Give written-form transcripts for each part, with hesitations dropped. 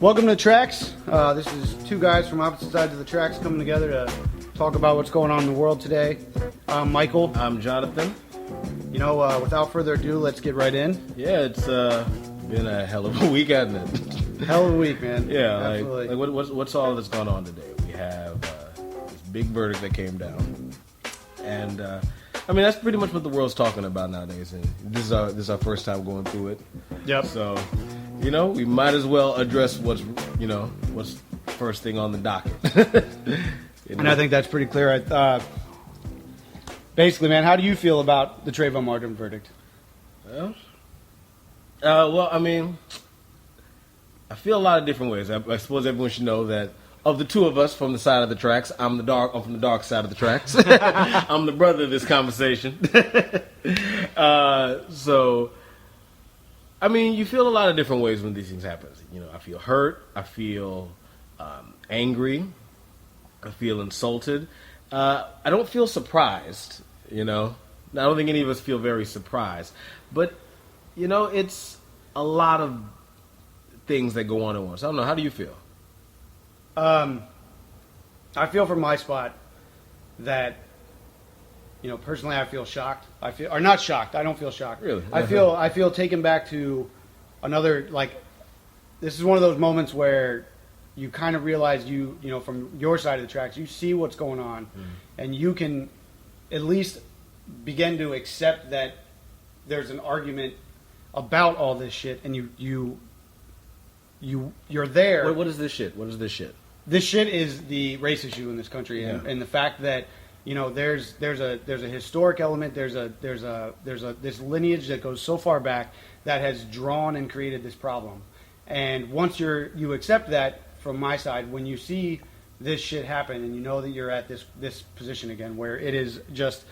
Welcome to the Tracks. This is two guys from opposite sides of the tracks coming together to talk about what's going on in the world today. I'm Michael. I'm Jonathan. You know, without further ado, let's get right in. Yeah, it's been a hell of a week, hasn't it? Hell of a week, man. Yeah, absolutely. What's all that's going on today? We have this big verdict that came down, and I mean that's pretty much what the world's talking about nowadays. And this is our first time going through it. Yep. So, you know, we might as well address what's first thing on the docket. And I think that's pretty clear. Basically, man, how do you feel about the Trayvon Martin verdict? Well, I mean, I feel a lot of different ways. I suppose everyone should know that of the two of us from the side of the tracks, I'm from the dark side of the tracks. I'm the brother of this conversation. So, I mean, you feel a lot of different ways when these things happen. You know, I feel hurt. I feel angry. I feel insulted. I don't feel surprised, you know. I don't think any of us feel very surprised. But, you know, it's a lot of things that go on at once. I don't know. How do you feel? I feel from my spot that, you know, personally I feel shocked. Or not shocked. I don't feel shocked. Really? I feel taken back to another, like, this is one of those moments where you kind of realize you know, from your side of the tracks, you see what's going on, and you can at least begin to accept that there's an argument about all this shit, and you're there. What is this shit? What is this shit? This shit is the race issue in this country, and the fact that, you know, there's a historic element, there's this lineage that goes so far back that has drawn and created this problem, and once you accept that. From my side, when you see this shit happen and you know that you're at this position again where it is just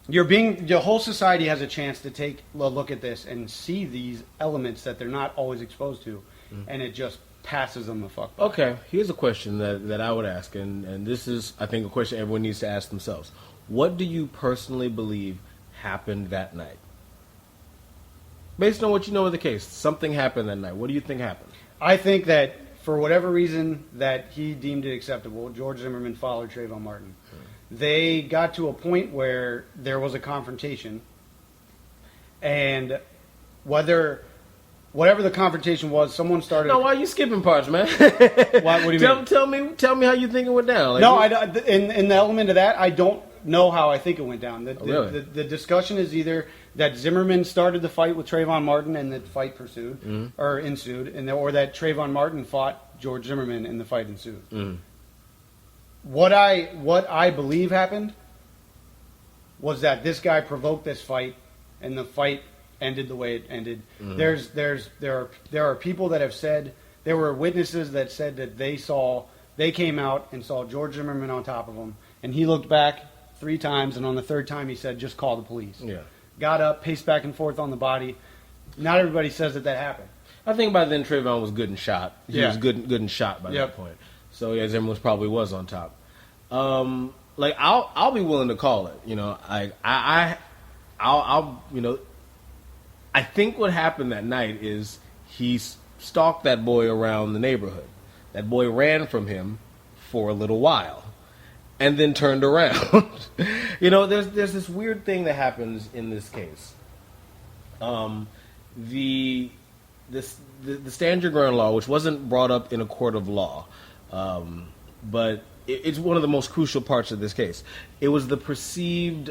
the whole society has a chance to take a look at this and see these elements that they're not always exposed to, and it just passes them the fuck by. Okay, here's a question that I would ask, and this is, I think, a question everyone needs to ask themselves. What do you personally believe happened that night? Based on what you know of the case, something happened that night. What do you think happened? I think that for whatever reason that he deemed it acceptable, George Zimmerman followed Trayvon Martin. They got to a point where there was a confrontation, and whatever the confrontation was, someone started. No, why are you skipping parts, man? What do you mean? Tell me how you think it went down. Like, no, in the element of that, I don't know how I think it went down. Really? The discussion is either that Zimmerman started the fight with Trayvon Martin and the fight ensued, or that Trayvon Martin fought George Zimmerman and the fight ensued. What I believe happened was that this guy provoked this fight, and the fight ended the way it ended. There are people that have said, there were witnesses that said that they came out and saw George Zimmerman on top of him, and he looked back 3 times, and on the 3rd time he said, "Just call the police." Yeah. Got up, paced back and forth on the body. Not everybody says that happened. I think by then Trayvon was good and shot. He was good and shot by that point. So yeah, Zimmerman probably was on top. Like I'll be willing to call it. You know, I'll you know, I think what happened that night is he stalked that boy around the neighborhood. That boy ran from him for a little while, and then turned around. You know, there's this weird thing that happens in this case. The stand your ground law, which wasn't brought up in a court of law, but it's one of the most crucial parts of this case. It was the perceived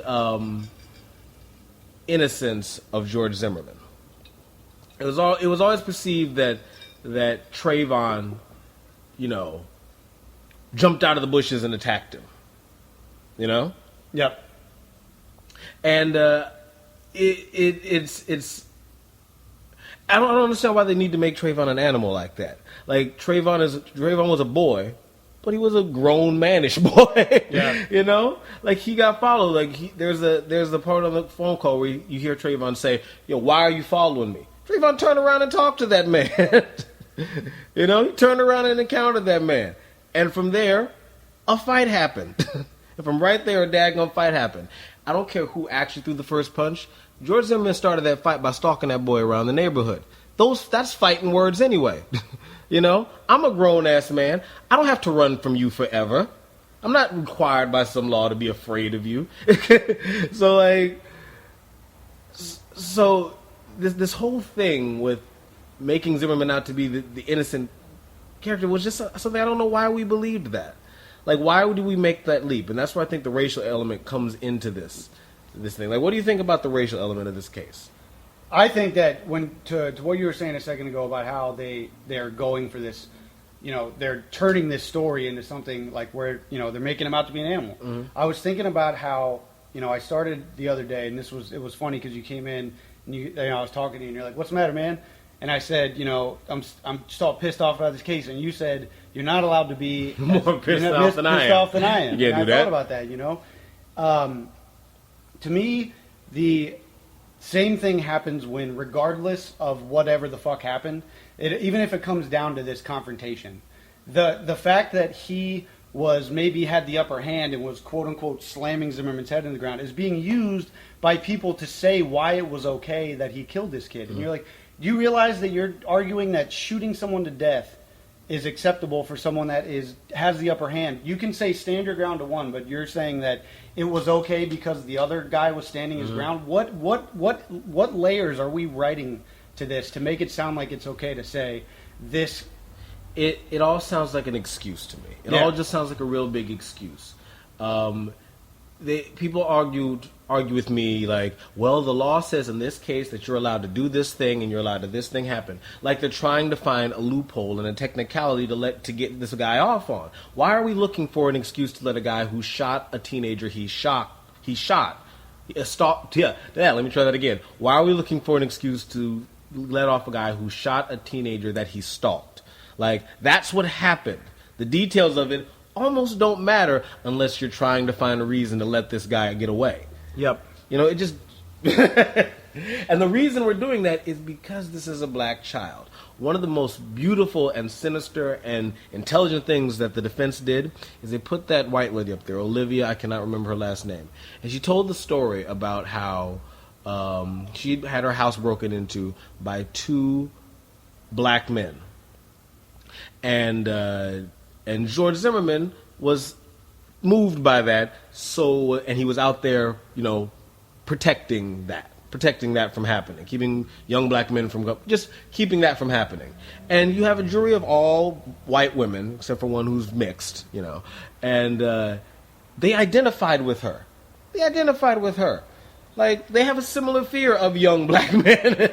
innocence of George Zimmerman. It was always perceived that Trayvon, you know, jumped out of the bushes and attacked him. You know? Yep. And it's I don't understand why they need to make Trayvon an animal like that. Like Trayvon was a boy, but he was a grown manish boy. Yeah. You know? Like he got followed. Like there's a part on the phone call where you hear Trayvon say, "Yo, why are you following me?" Trayvon turned around and talked to that man. You know, he turned around and encountered that man. And from there, a fight happened. And from right there, a daggone fight happened. I don't care who actually threw the first punch. George Zimmerman started that fight by stalking that boy around the neighborhood. that's fighting words anyway. You know, I'm a grown ass man. I don't have to run from you forever. I'm not required by some law to be afraid of you. So this whole thing with making Zimmerman out to be the innocent character was just something I don't know why we believed that. Like, why do we make that leap? And that's where I think the racial element comes into this thing. Like, what do you think about the racial element of this case? I think that to what you were saying a second ago about how they're going for this, they're turning this story into something like where, they're making him out to be an animal. Mm-hmm. I was thinking about how, I started the other day, and it was funny because you came in and I was talking to you and you're like, "What's the matter, man?" And I said, I'm just all pissed off about this case, and you said you're not allowed to be more pissed off than I am. You can't do that. I thought about that, To me, the same thing happens when, regardless of whatever the fuck happened, even if it comes down to this confrontation, the fact that he was maybe had the upper hand and was quote unquote slamming Zimmerman's head in the ground is being used by people to say why it was okay that he killed this kid. And you're like, do you realize that you're arguing that shooting someone to death is acceptable for someone that has the upper hand? You can say stand your ground to one, but you're saying that it was okay because the other guy was standing his ground. What layers are we writing to this to make it sound like it's okay to say this? It all sounds like an excuse to me. It all just sounds like a real big excuse. People argue with me like, well, the law says in this case that you're allowed to do this thing and you're allowed to this thing happen. Like they're trying to find a loophole and a technicality to get this guy off on. Why are we looking for an excuse to let a guy who shot a teenager let me try that again. Why are we looking for an excuse to let off a guy who shot a teenager that he stalked? Like, that's what happened. The details of it almost don't matter unless you're trying to find a reason to let this guy get away. Yep. It just... And the reason we're doing that is because this is a black child. One of the most beautiful and sinister and intelligent things that the defense did is they put that white lady up there, Olivia, I cannot remember her last name. And she told the story about how she had her house broken into by two black men. And George Zimmerman was moved by that, and he was out there, protecting that from happening, keeping young black men from just keeping that from happening. And you have a jury of all white women, except for one who's mixed, and they identified with her. Like, they have a similar fear of young black men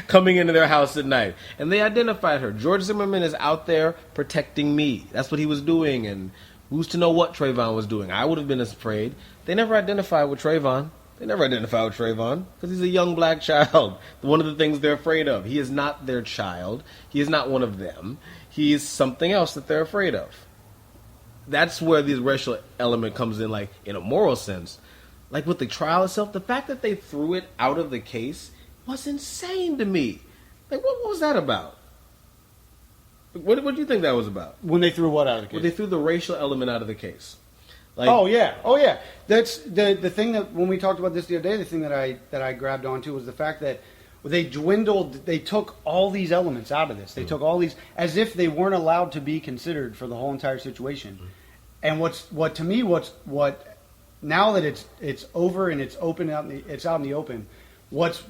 coming into their house at night. And they identified her. George Zimmerman is out there protecting me. That's what he was doing, and who's to know what Trayvon was doing? I would have been afraid. They never identified with Trayvon. Because he's a young black child. One of the things they're afraid of. He is not their child. He is not one of them. He is something else that they're afraid of. That's where this racial element comes in, like, in a moral sense. Like with the trial itself, the fact that they threw it out of the case was insane to me. Like, what was that about? What do you think that was about? When they threw what out of the case? When they threw the racial element out of the case. Like, oh yeah. That's the thing that when we talked about this the other day. The thing that I grabbed onto was the fact that they took all these elements out of this. They took all these as if they weren't allowed to be considered for the whole entire situation. And what now that it's over and it's open out, it's out in the open. What's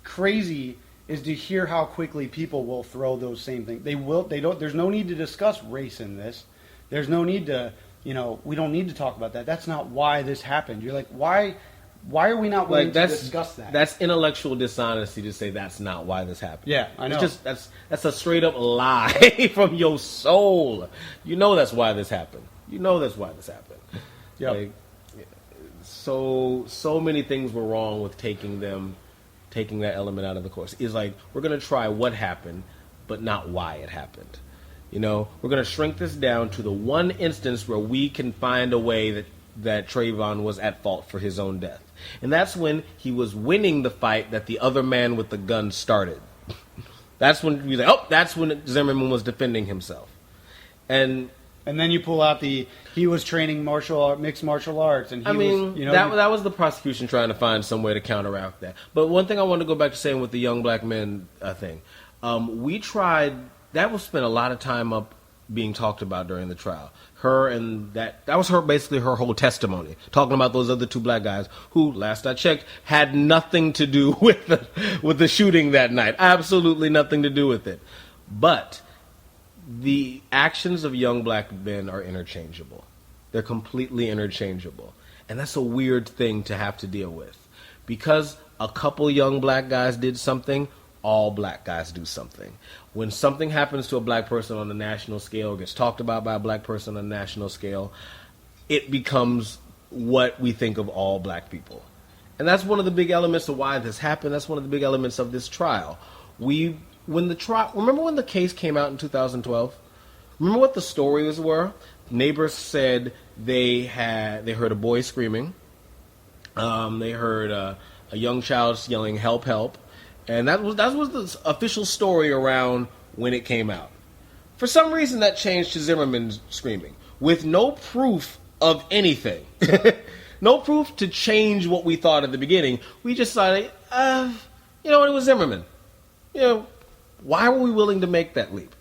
crazy is to hear how quickly people will throw those same things. They don't. There's no need to discuss race in this. There's no need to. We don't need to talk about that. That's not why this happened. You're like, why are we not willing to discuss that? That's intellectual dishonesty to say that's not why this happened. Yeah, I know. It's just that's a straight up lie from your soul. That's why this happened. Yeah. Like, so many things were wrong with taking that element out of the course. It's like, we're going to try what happened, but not why it happened. We're going to shrink this down to the one instance where we can find a way that Trayvon was at fault for his own death. And that's when he was winning the fight that the other man with the gun started. That's when Zimmerman was defending himself. And And then you pull out he was training mixed martial arts, and I mean, that was the prosecution trying to find some way to counteract that. But one thing I want to go back to saying with the young black men thing, we tried. That was spent a lot of time up being talked about during the trial. Her and that was basically her whole testimony, talking about those other two black guys who, last I checked, had nothing to do with the shooting that night. Absolutely nothing to do with it. But the actions of young black men are interchangeable. They're completely interchangeable. And that's a weird thing to have to deal with. Because a couple young black guys did something, all black guys do something. When something happens to a black person on the national scale, gets talked about by a black person on the national scale, it becomes what we think of all black people. And that's one of the big elements of why this happened. That's one of the big elements of this trial. Remember when the case came out in 2012? Remember what the stories were? Neighbors said they heard a boy screaming. They heard a young child yelling, "Help, help." And that was the official story around when it came out. For some reason, that changed to Zimmerman screaming, with no proof of anything. No proof to change what we thought at the beginning. We just decided, it was Zimmerman. Why were we willing to make that leap?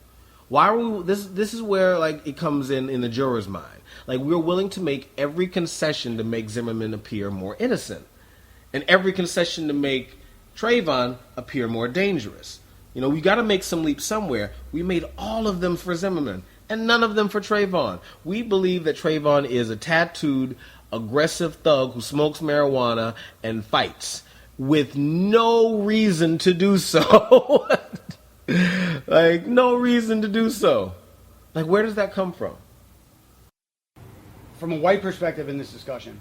Why are we? This is where it comes in the juror's mind. We're willing to make every concession to make Zimmerman appear more innocent, and every concession to make Trayvon appear more dangerous. We got to make some leaps somewhere. We made all of them for Zimmerman, and none of them for Trayvon. We believe that Trayvon is a tattooed, aggressive thug who smokes marijuana and fights with no reason to do so. No reason to do so. Where does that come from? From a white perspective in this discussion.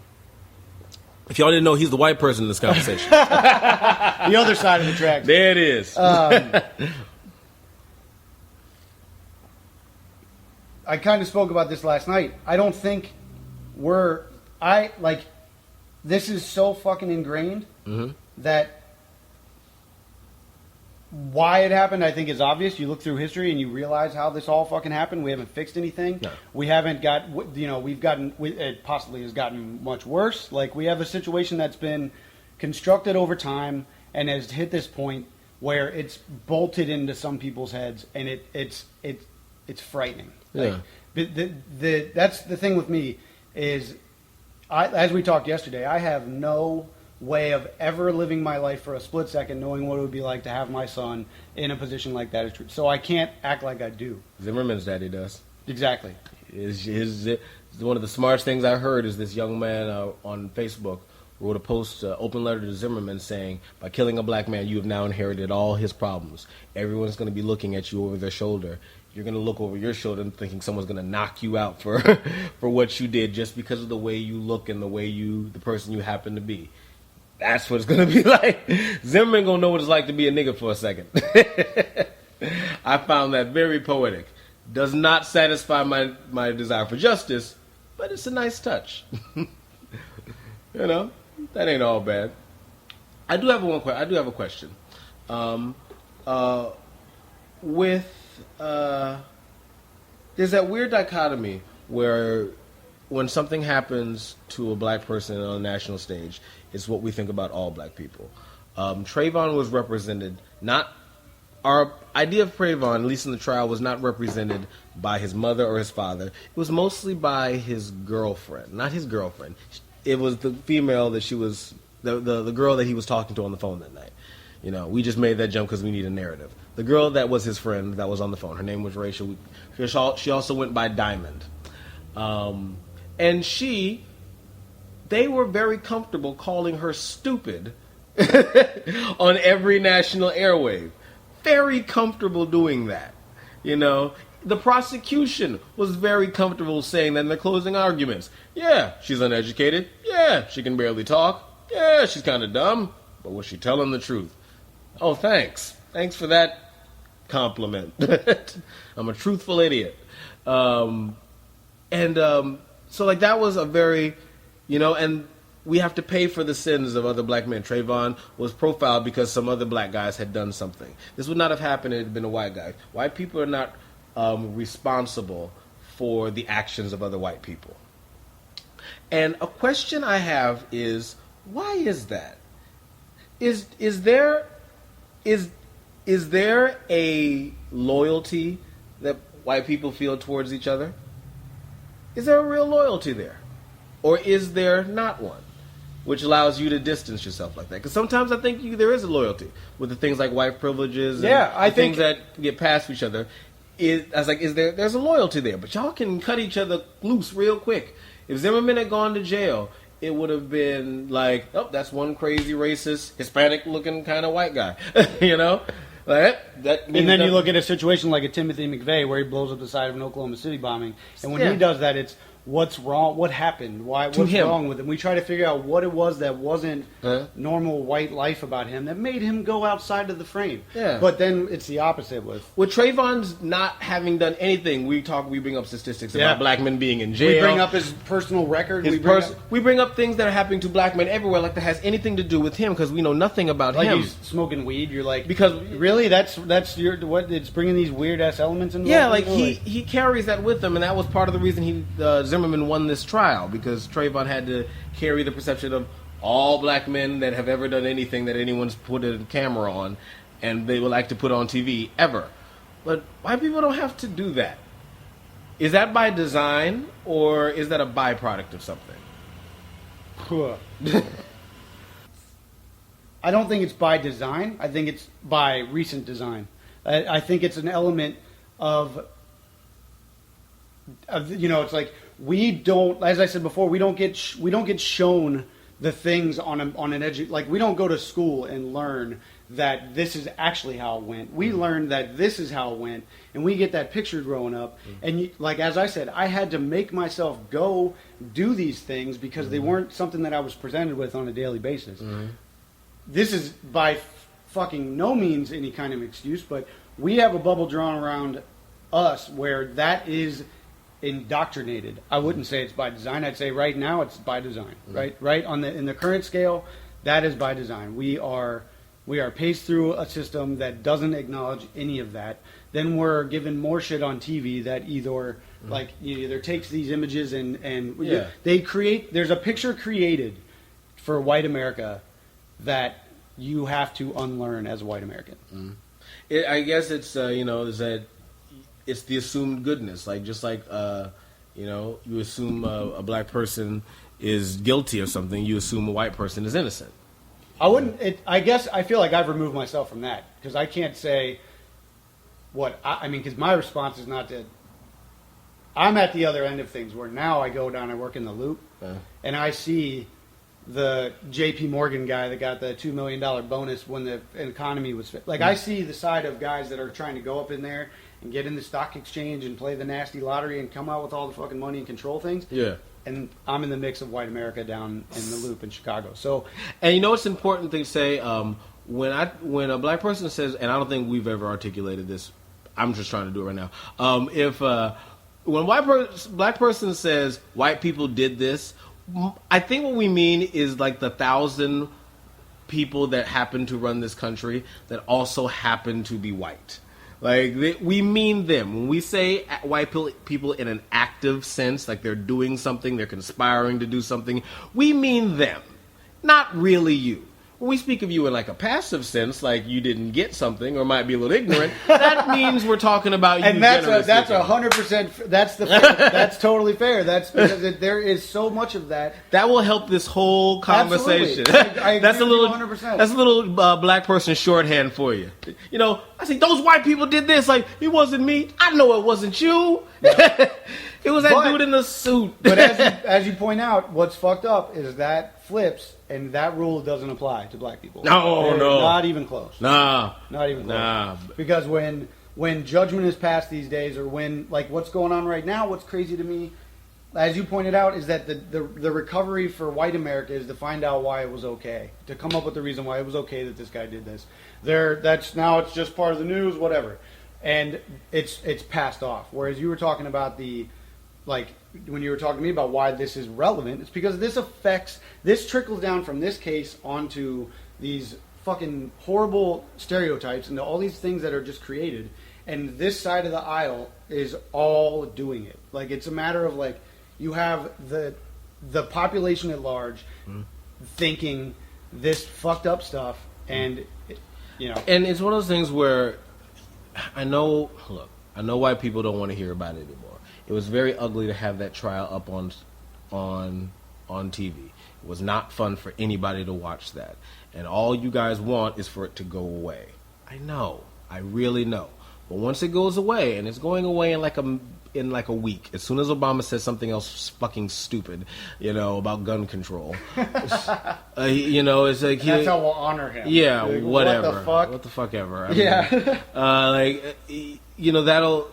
If y'all didn't know, he's the white person in this conversation. The other side of the tracks. There it is. I kind of spoke about this last night. I don't think this is so fucking ingrained that why it happened, I think, is obvious. You look through history and you realize how this all fucking happened. We haven't fixed anything. No. We haven't got, it possibly has gotten much worse. We have a situation that's been constructed over time and has hit this point where it's bolted into some people's heads, and it's frightening. Yeah. That's the thing with me is, as we talked yesterday, I have no way of ever living my life for a split second knowing what it would be like to have my son in a position like that. So I can't act like I do. Zimmerman's daddy does. Exactly. One of the smartest things I heard is this young man on Facebook wrote a post, open letter to Zimmerman saying, by killing a black man, you have now inherited all his problems. Everyone's going to be looking at you over their shoulder. You're going to look over your shoulder and thinking someone's going to knock you out for what you did just because of the way you look and the person you happen to be. That's what it's going to be like. Zimmerman going to know what it's like to be a nigga for a second. I found that very poetic. Does not satisfy my desire for justice, but it's a nice touch. That ain't all bad. I do have a question. There's that weird dichotomy where when something happens to a black person on a national stage, it's what we think about all black people. Trayvon was represented, our idea of Trayvon, at least in the trial, was not represented by his mother or his father. It was mostly by his girlfriend. Not his girlfriend. It was the female that she was, the girl that he was talking to on the phone that night. We just made that jump because we need a narrative. The girl that was his friend that was on the phone, her name was Rachel. She also went by Diamond. And they were very comfortable calling her stupid on every national airwave. Very comfortable doing that. The prosecution was very comfortable saying that in their closing arguments. Yeah, she's uneducated. Yeah, she can barely talk. Yeah, she's kind of dumb. But was she telling the truth? Oh, thanks. Thanks for that compliment. I'm a truthful idiot. So that was a very, and we have to pay for the sins of other black men. Trayvon was profiled because some other black guys had done something. This would not have happened if it had been a white guy. White people are not responsible for the actions of other white people. And a question I have is, why is that? Is there a loyalty that white people feel towards each other? Is there a real loyalty there? Or is there not one? Which allows you to distance yourself like that. Because sometimes I think there is a loyalty with the things like white privileges and I the think things that get past each other. There's a loyalty there, but y'all can cut each other loose real quick. If Zimmerman had gone to jail, it would have been like, oh, that's one crazy racist, Hispanic-looking kind of white guy, you know? Like, that And then you look at a situation like a Timothy McVeigh where he blows up the side of an Oklahoma City bombing, and when he does that, it's what's wrong, what happened, what's wrong with him. We try to figure out what it was that wasn't normal white life about him that made him go outside of the frame. Yeah. But then it's the opposite with Trayvon's not having done anything. We bring up statistics about black men being in jail. We bring up his personal record. We bring up things that are happening to black men everywhere, like that has anything to do with him, because we know nothing about like him. he's smoking weed. You're like, because really, that's what it's bringing these weird ass elements into. Yeah, like he carries that with him, and that was part of the reason Zimmerman won this trial, because Trayvon had to carry the perception of all black men that have ever done anything that anyone's put a camera on, and they would like to put on TV ever. But white people don't have to do that. Is that by design, or is that a byproduct of something? I don't think it's by design. I think it's by recent design. I think it's an element of it's like we don't, as I said before, we don't get shown the things on an edge. Like, we don't go to school and learn that this is actually how it went. We learn that this is how it went, and we get that picture growing up. And like, as I said, I had to make myself go do these things because they weren't something that I was presented with on a daily basis. This is by fucking no means any kind of excuse, but we have a bubble drawn around us where that is indoctrinated. I wouldn't say it's by design. I'd say right now it's by design. Right in the current scale, that is by design. We are paced through a system that doesn't acknowledge any of that. Then we're given more shit on TV that either takes these images and they create. There's a picture created for white America that you have to unlearn as a white American. I guess it's is that it's the assumed goodness, just like you assume a black person is guilty of something, you assume a white person is innocent. I wouldn't. I guess I feel like I've removed myself from that because I can't say what I mean. Because my response is not to. I'm at the other end of things where now I go down. I work in the Loop, and I see the J.P. Morgan guy that got the $2 million bonus when the economy was like. I see the side of guys that are trying to go up in there and get in the stock exchange and play the nasty lottery and come out with all the fucking money and control things. Yeah. And I'm in the mix of white America down in the Loop in Chicago. So, and it's important to say when a black person says, and I don't think we've ever articulated this. I'm just trying to do it right now. When black person says white people did this, I think what we mean is like the 1,000 people that happen to run this country that also happen to be white. We mean them. When we say white people in an active sense, like they're doing something, they're conspiring to do something, we mean them, not really you. When we speak of you in like a passive sense, like you didn't get something or might be a little ignorant, that means we're talking about you. And that's 100%. That's totally fair. That's because there is so much of that. That will help this whole conversation. I that's a little 100%. That's a little black person shorthand for you. I think those white people did this. Like, it wasn't me. I know it wasn't you. No. It was that dude in the suit. But as you point out, what's fucked up is that flips, and that rule doesn't apply to black people. No. Not even close. Nah. Not even close. Nah. Because when judgment is passed these days, or when, like, what's going on right now, what's crazy to me, as you pointed out, is that the recovery for white America is to find out why it was okay, to come up with the reason why it was okay that this guy did this. Now it's just part of the news, whatever, and it's passed off. Whereas you were talking about when you were talking to me about why this is relevant, it's because this trickles down from this case onto these fucking horrible stereotypes and all these things that are just created. and this side of the aisle is all doing it. Like, it's a matter of, like, you have the population at large thinking this fucked up stuff, and you know, and it's one of those things where I know white people don't want to hear about it anymore. It was very ugly to have that trial up on TV. It was not fun for anybody to watch that, and all you guys want is for it to go away. I know, I really know. But once it goes away, and it's going away in like a week, as soon as Obama says something else fucking stupid, about gun control, it's like that's how we'll honor him. Yeah, like, whatever. What the fuck ever. I mean, it'll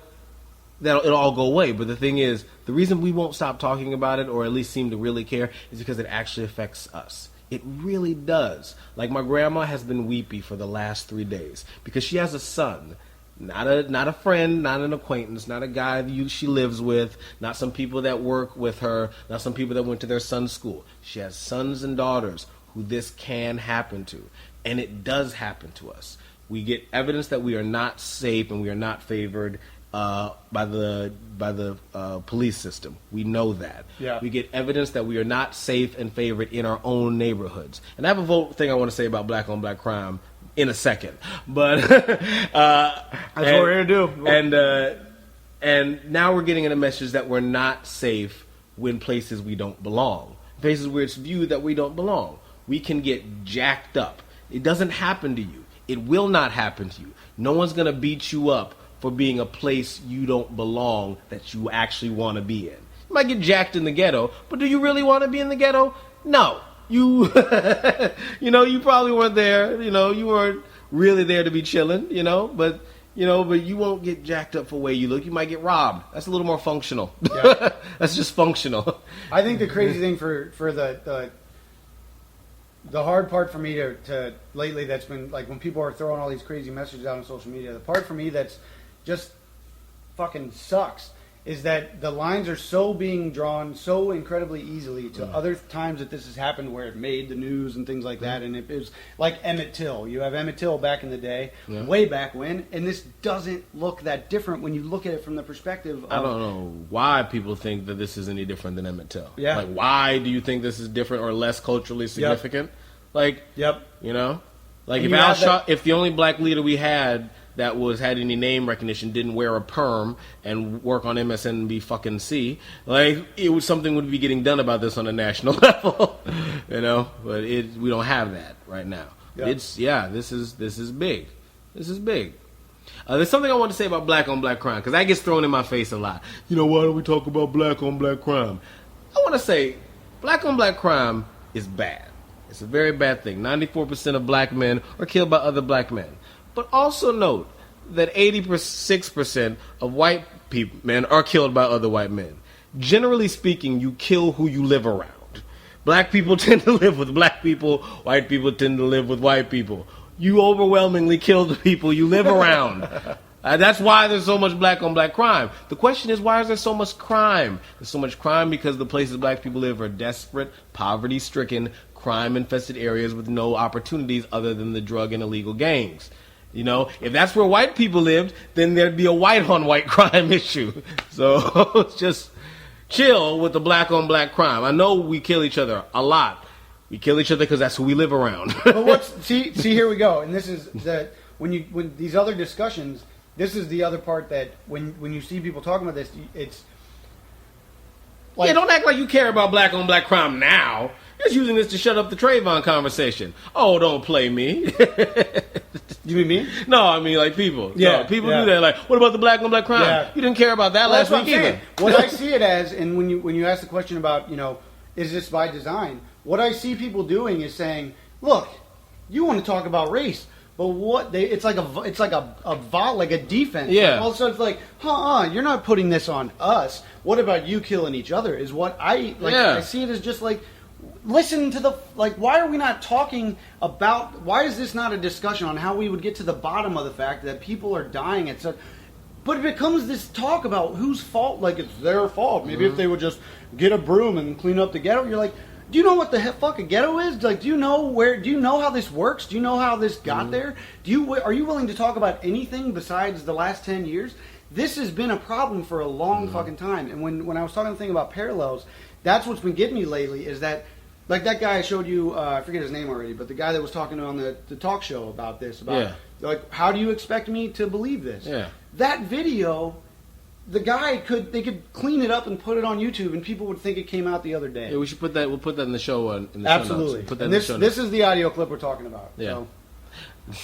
all go away. But the thing is, the reason we won't stop talking about it, or at least seem to really care, is because it actually affects us. It really does. Like, my grandma has been weepy for the last 3 days because she has a son. Not a friend, not an acquaintance, not a guy she lives with, not some people that work with her, not some people that went to their son's school. She has sons and daughters who this can happen to, and it does happen to us. We get evidence that we are not safe and we are not favored by the police system. We know that. Yeah. We get evidence that we are not safe and favored in our own neighborhoods. And I have a thing I want to say about black on black crime in a second, but that's what we're gonna do. And now we're getting in a message that we're not safe when places we don't belong, places where it's viewed that we don't belong. We can get jacked up. It doesn't happen to you. It will not happen to you. No one's gonna beat you up for being a place you don't belong that you actually want to be in. You might get jacked in the ghetto, but do you really want to be in the ghetto? No. You probably weren't there. You weren't really there to be chilling. But you won't get jacked up for the way you look. You might get robbed. That's a little more functional. Yeah. That's just functional. I think the crazy thing for the hard part for me to lately, that's been like when people are throwing all these crazy messages out on social media. The part for me that's just fucking sucks is that the lines are so being drawn so incredibly easily to other times that this has happened where it made the news and things like that. And it was like Emmett Till. You have Emmett Till back in the day, way back when, and this doesn't look that different when you look at it from the perspective of... I don't know why people think that this is any different than Emmett Till. Yeah. Like, why do you think this is different or less culturally significant? Like, Yep. Like, And if the only black leader we had that had any name recognition didn't wear a perm and work on MSNBC, like, it was something would be getting done about this on a national level, but we don't have that right now. Yeah. This is big. This is big. There's something I want to say about black on black crime, because that gets thrown in my face a lot. Why don't we talk about black on black crime? I want to say black on black crime is bad. It's a very bad thing. 94% of black men are killed by other black men. But also note that 86% of white men are killed by other white men. Generally speaking, you kill who you live around. Black people tend to live with black people. White people tend to live with white people. You overwhelmingly kill the people you live around. That's why there's so much black on black crime. The question is, why is there so much crime? There's so much crime because the places black people live are desperate, poverty-stricken, crime-infested areas with no opportunities other than the drug and illegal gangs. If that's where white people lived, then there'd be a white-on-white crime issue. So just chill with the black-on-black crime. I know we kill each other a lot. We kill each other because that's who we live around. But see, here we go. And this is that when these other discussions, this is the other part that when you see people talking about this, it's like, don't act like you care about black on black crime now. You're just using this to shut up the Trayvon conversation. Oh, don't play me. You mean me? No, I mean like people. Yeah, no, people do that. Like, what about the black on black crime? Yeah. You didn't care about that last week either. What I see it as, and when you ask the question about, is this by design? What I see people doing is saying, look, you want to talk about race, but it's like a defense. Yeah. Like, all of a sudden it's like, you're not putting this on us. What about you killing each other? Is what I like. Yeah. I see it as just like, listen to why are we not talking about, why is this not a discussion on how we would get to the bottom of the fact that people are dying at such, but it becomes this talk about whose fault, like it's their fault. Maybe if they would just get a broom and clean up the ghetto, you're like, Do you know what the fuck a ghetto is? Like, do you know how this works? Do you know how this got there? Are you willing to talk about anything besides the last 10 years? This has been a problem for a long fucking time. And when I was talking the thing about parallels, that's what's been getting me lately is that, like that guy I showed you, I forget his name already, but the guy that was talking on the talk show about this, like, how do you expect me to believe this? Yeah. That video, they could clean it up and put it on YouTube, and people would think it came out the other day. Yeah, we should put that. We'll put that in the show. Absolutely. Put that and in the show this notes. is the audio clip we're talking about. Yeah. So.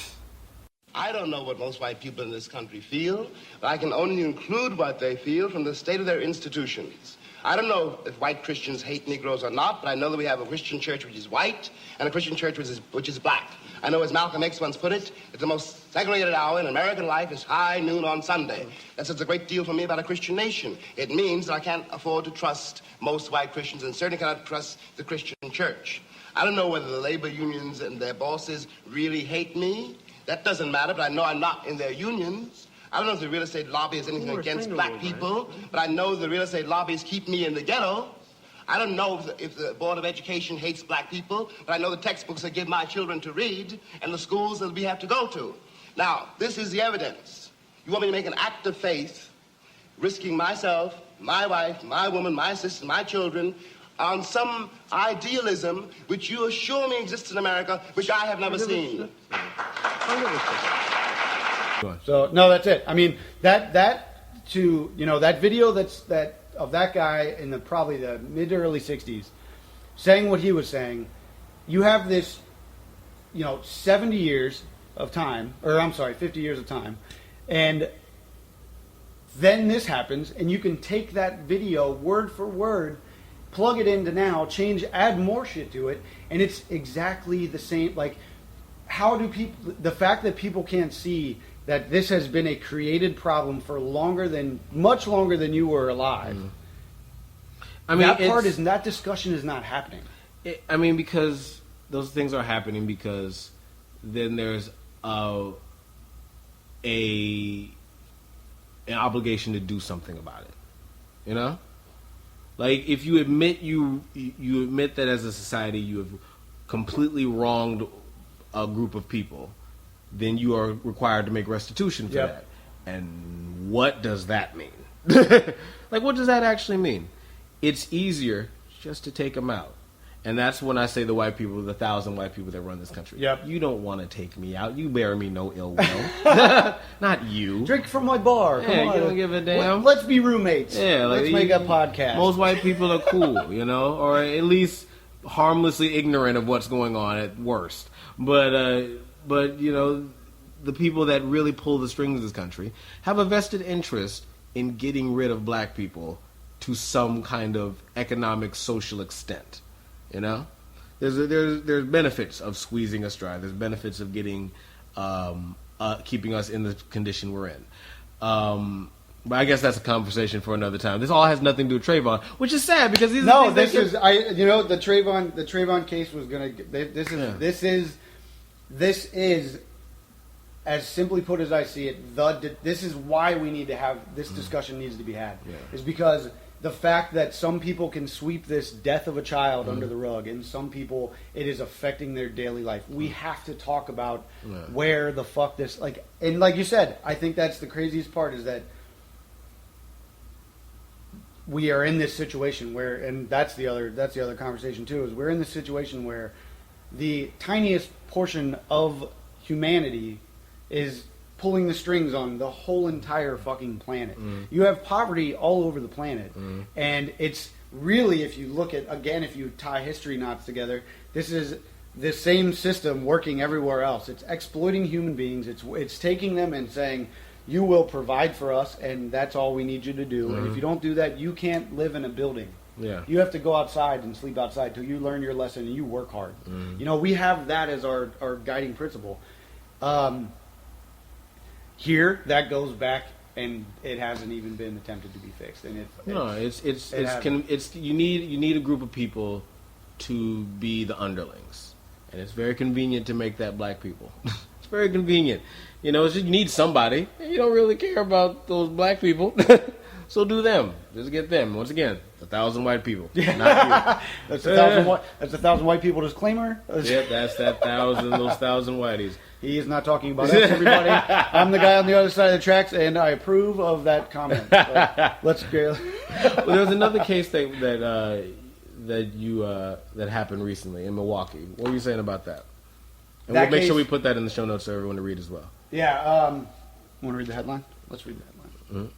I don't know what most white people in this country feel, but I can only include what they feel from the state of their institutions. I don't know if white Christians hate Negroes or not, but I know that we have a Christian church which is white and a Christian church which is black. I know, as Malcolm X once put it, that the most segregated hour in American life is high noon on Sunday. That says a great deal for me about a Christian nation. It means that I can't afford to trust most white Christians and certainly cannot trust the Christian church. I don't know whether the labor unions and their bosses really hate me. That doesn't matter, but I know I'm not in their unions. I don't know if the real estate lobby has anything against black people, but I know the real estate lobbies keep me in the ghetto. I don't know if the Board of Education hates black people, but I know the textbooks I give my children to read and the schools that we have to go to. Now, this is the evidence. You want me to make an act of faith, risking myself, my wife, my woman, my sister, my children, on some idealism which you assure me exists in America, which I have never seen. So no, that's it. I mean that video of that guy in probably the mid to early '60s saying what he was saying. You have this, 70 years of time, or I'm sorry, 50 years of time, and then this happens, and you can take that video word for word, plug it into now, add more shit to it, and it's exactly the same. Like, how do people? The fact that people can't see that this has been a created problem for much longer than you were alive. I mean, that discussion is not happening. Because those things are happening because then there's an obligation to do something about it. Like, if you admit you admit that as a society you have completely wronged a group of people, then you are required to make restitution for that. And what does that mean? Like, what does that actually mean? It's easier just to take them out. And that's when I say the white people, the 1,000 white people that run this country. Yep. You don't want to take me out. You bear me no ill will. Not you. Drink from my bar. Come on. You don't give a damn. Let's be roommates. Yeah, let's make a podcast. Most white people are cool, or at least harmlessly ignorant of what's going on at worst. But the people that really pull the strings of this country have a vested interest in getting rid of black people to some kind of economic, social extent. There's benefits of squeezing us dry. There's benefits of getting keeping us in the condition we're in. But I guess that's a conversation for another time. This all has nothing to do with Trayvon, which is sad because the Trayvon case was gonna. This is as simply put as I see it. This is why we need to have this discussion needs to be had. Is because the fact that some people can sweep this death of a child under the rug, and some people it is affecting their daily life. We have to talk about where the fuck this and like you said, I think that's the craziest part is that we are in this situation where, and that's the other conversation too, is we're in this situation where the tiniest portion of humanity is pulling the strings on the whole entire fucking planet. You have poverty all over the planet, and it's really, if you look at, again, if you tie history knots together, this is the same system working everywhere else. It's exploiting human beings. It's taking them and saying, you will provide for us, and that's all we need you to do. And if you don't do that, you can't live in a building. You have to go outside and sleep outside till you learn your lesson and you work hard. We have that as our guiding principle. Here, that goes back, and it hasn't even been attempted to be fixed. And you need a group of people to be the underlings, and it's very convenient to make that black people. It's very convenient. It's just, you need somebody. You don't really care about those black people, so do them. Just get them. Once again, 1,000 white people, not That's 1,000 white. That's 1,000 white people disclaimer. you. Yep, that's those 1,000 whiteys. He is not talking about us, everybody. I'm the guy on the other side of the tracks, and I approve of that comment. But let's go. Well, there was another case that happened recently in Milwaukee. What were you saying about that? And That we'll make sure case- we put that in the show notes for everyone to read as well. Yeah. Want to read the headline? Let's read the headline.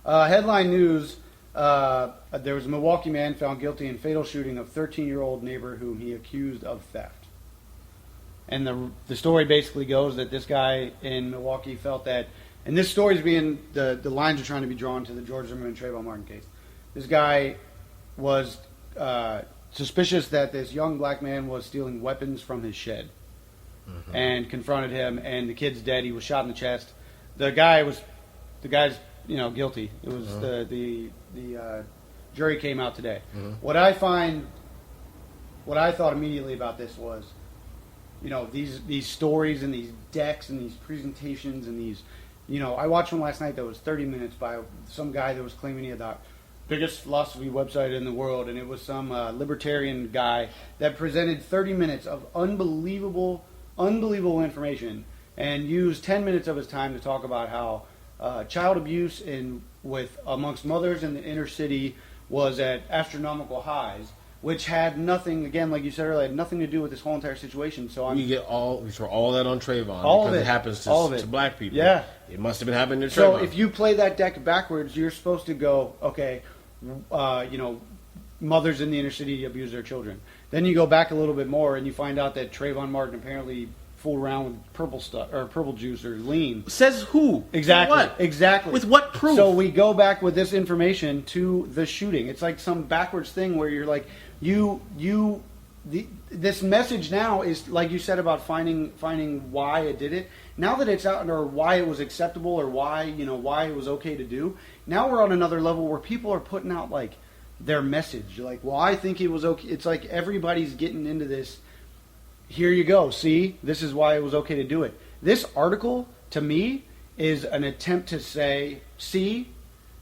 Mm-hmm. Headline news. There was a Milwaukee man found guilty in fatal shooting of 13-year-old neighbor whom he accused of theft. And the story basically goes that this guy in Milwaukee felt that, and this story is being, the lines are trying to be drawn to the George Zimmerman and Trayvon Martin case. This guy was suspicious that this young black man was stealing weapons from his shed, and confronted him, and the kid's dead. He was shot in the chest. The guy's guilty. It was the jury came out today. What I thought immediately about this was, these stories and these decks and these presentations and these, I watched one last night that was 30 minutes by some guy that was claiming he had the biggest philosophy website in the world, and it was some libertarian guy that presented 30 minutes of unbelievable information and used 10 minutes of his time to talk about how child abuse amongst mothers in the inner city was at astronomical highs, which had nothing, again, like you said earlier, had nothing to do with this whole entire situation. So We throw all that on Trayvon All of because it. it happens All of to it. black people. Yeah. It must have been happening to Trayvon. So if you play that deck backwards, you're supposed to go, okay, mothers in the inner city abuse their children. Then you go back a little bit more and you find out that Trayvon Martin apparently fooled around with purple stuff or purple juice or lean. Says who? Exactly. What? Exactly. With what proof? So we go back with this information to the shooting. It's like some backwards thing where you're like, this message now is like you said about finding why it did it. Now that it's out, or why it was acceptable, or why it was okay to do. Now we're on another level where people are putting out like their message. Like, well, I think it was okay. It's like everybody's getting into this. Here you go. See, this is why it was okay to do it. This article, to me, is an attempt to say, see,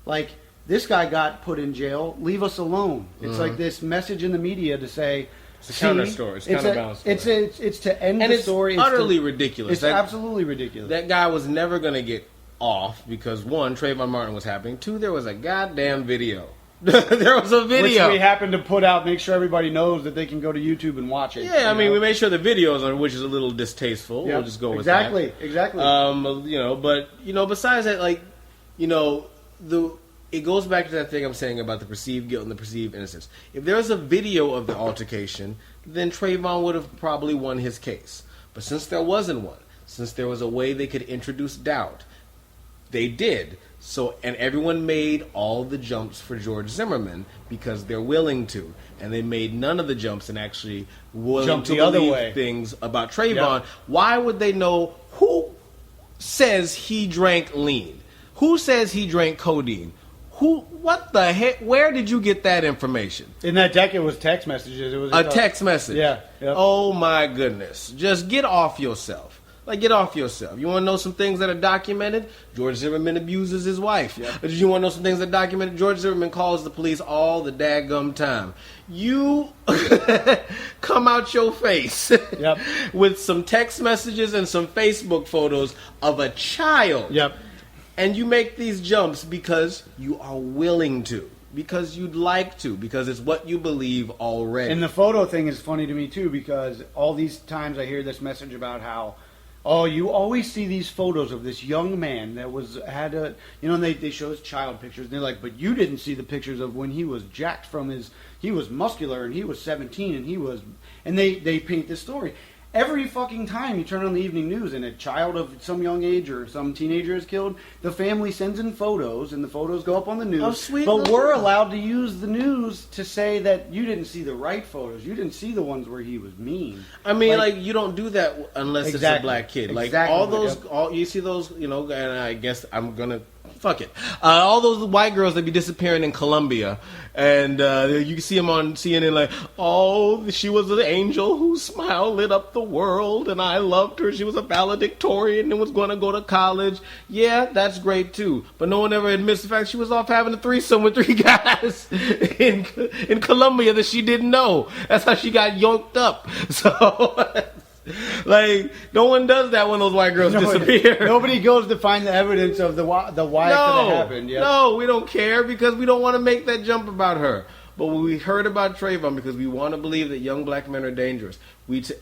like, this guy got put in jail. Leave us alone. It's like this message in the media to say, It's a counter story. It's a counterbalance story. It's to end And the it's story. utterly ridiculous. It's absolutely ridiculous. That guy was never going to get off because, one, Trayvon Martin was happening. Two, there was a goddamn video. There was a video. Which we happen to put out, make sure everybody knows that they can go to YouTube and watch it. Yeah, I mean, we made sure the videos on which is a little distasteful. Yep. We'll just go with Exactly. that. But besides that, it goes back to that thing I'm saying about the perceived guilt and the perceived innocence. If there was a video of the altercation, then Trayvon would have probably won his case. But since there wasn't one, since there was a way they could introduce doubt, they did. So, and everyone made all the jumps for George Zimmerman because they're willing to, and they made none of the jumps and actually willing Jumped to the other believe way. things about Trayvon. Yep. Why would they know who says he drank lean? Who says he drank codeine? What the heck? Where did you get that information? In that deck, it was text messages. It was A text message. Yeah. Yep. Oh my goodness! Just get off yourself. Get off yourself. You want to know some things that are documented? George Zimmerman abuses his wife. Yep. But you want to know some things that are documented? George Zimmerman calls the police all the daggum time. You come out your face Yep. with some text messages and some Facebook photos of a child. Yep. And you make these jumps because you are willing to. Because you'd like to. Because it's what you believe already. And the photo thing is funny to me, too, because all these times I hear this message about how, oh, you always see these photos of this young man that and they show his child pictures, and they're like, but you didn't see the pictures of when he was jacked he was muscular, and he was 17, and they paint this story. Every fucking time you turn on the evening news and a child of some young age or some teenager is killed, the family sends in photos, and the photos go up on the news. Oh, sweet but little- we're allowed to use the news to say that you didn't see the right photos. You didn't see the ones where he was mean. I mean, you don't do that unless it's a Exactly. black kid. Like Exactly. all those, Yep. all you see those, and I guess I'm gonna Fuck it. All those white girls that be disappearing in Colombia, and you can see them on CNN like, oh, she was an angel whose smile lit up the world, and I loved her. She was a valedictorian and was going to go to college. Yeah, that's great too. But no one ever admits the fact she was off having a threesome with 3 guys in Colombia that she didn't know. That's how she got yoked up. So... like, no one does that when those white girls disappear. Nobody goes to find the evidence of the why it could have happened. Yeah. No, we don't care because we don't want to make that jump about her. But when we heard about Trayvon, because we want to believe that young black men are dangerous,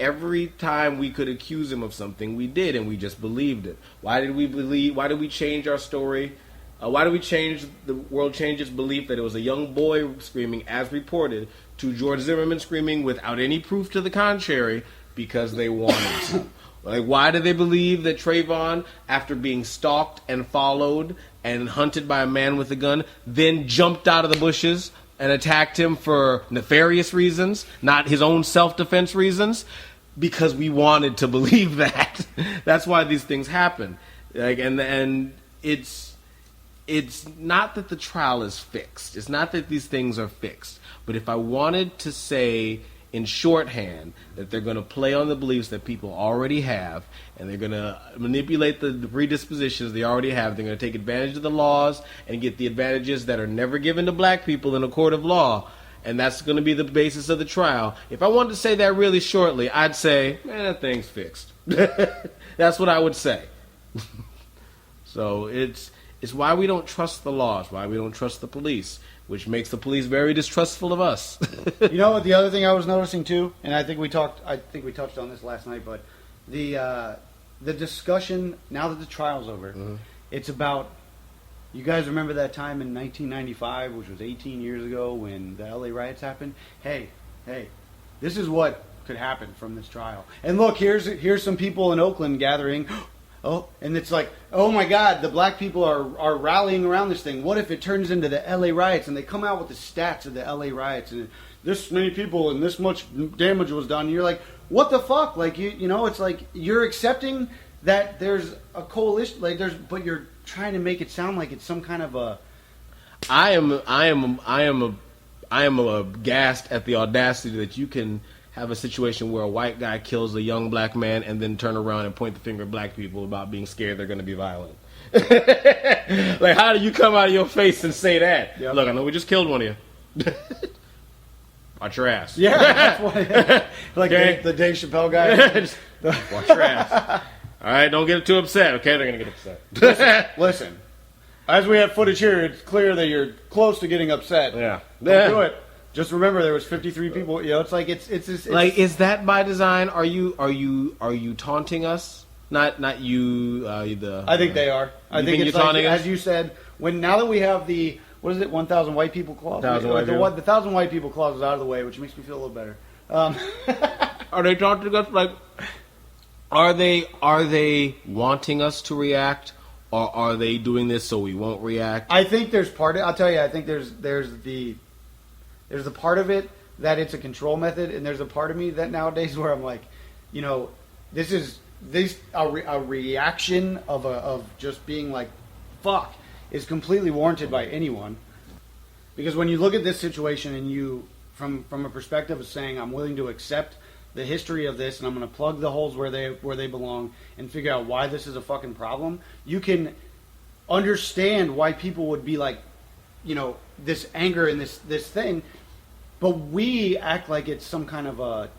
every time we could accuse him of something, we did, and we just believed it. Why did we change our story? Why did we change, the world change its belief that it was a young boy screaming, as reported, to George Zimmerman screaming without any proof to the contrary, because they wanted to. Like, why do they believe that Trayvon, after being stalked and followed and hunted by a man with a gun, then jumped out of the bushes and attacked him for nefarious reasons, not his own self-defense reasons? Because we wanted to believe that. That's why these things happen. Like, and it's not that the trial is fixed. It's not that these things are fixed. But if I wanted to say in shorthand that they're going to play on the beliefs that people already have, and they're going to manipulate the predispositions they already have, they're going to take advantage of the laws and get the advantages that are never given to black people in a court of law, and that's going to be the basis of the trial. If I wanted to say that really shortly, I'd say, man, that thing's fixed. That's what I would say. So it's why we don't trust the laws, why we don't trust the police, which makes the police very distrustful of us. You know what? The other thing I was noticing too, and I think we touched on this last night, but the discussion now that the trial's over, it's about. You guys remember that time in 1995, which was 18 years ago, when the LA riots happened? Hey, this is what could happen from this trial. And look, here's some people in Oakland gathering. Oh, and it's like, oh my God, the black people are rallying around this thing. What if it turns into the LA riots? And they come out with the stats of the LA riots, and this many people and this much damage was done. And you're like, what the fuck? Like you know, it's like you're accepting that there's a coalition, but you're trying to make it sound like it's some kind of a. I am aghast at the audacity that you can have a situation where a white guy kills a young black man and then turn around and point the finger at black people about being scared they're going to be violent. Like, how do you come out of your face and say that? Yep. Look, I know we just killed one of you. Watch your ass. Yeah, that's why. Like okay. the Dave Chappelle guy. Watch your ass. All right, don't get too upset, okay? They're going to get upset. Listen, as we have footage here, it's clear that you're close to getting upset. Yeah. Don't do it. Just remember, there was 53 people. You know, it's like it's like, is that by design? Are you taunting us? Not you. I think they are. I think it's like, as you said. Now that we have the 1,000 white people clause, the 1,000 white people clause is out of the way, which makes me feel a little better. Are they taunting us? Like, are they wanting us to react, or are they doing this so we won't react? I think there's I'll tell you. I think there's the part of it that it's a control method, and there's a part of me that nowadays where I'm like, you know, this is a reaction of just being like, fuck, is completely warranted by anyone, because when you look at this situation and you from a perspective of saying I'm willing to accept the history of this and I'm going to plug the holes where they belong and figure out why this is a fucking problem, you can understand why people would be like, you know, this anger and this thing, but we act like it's some kind of a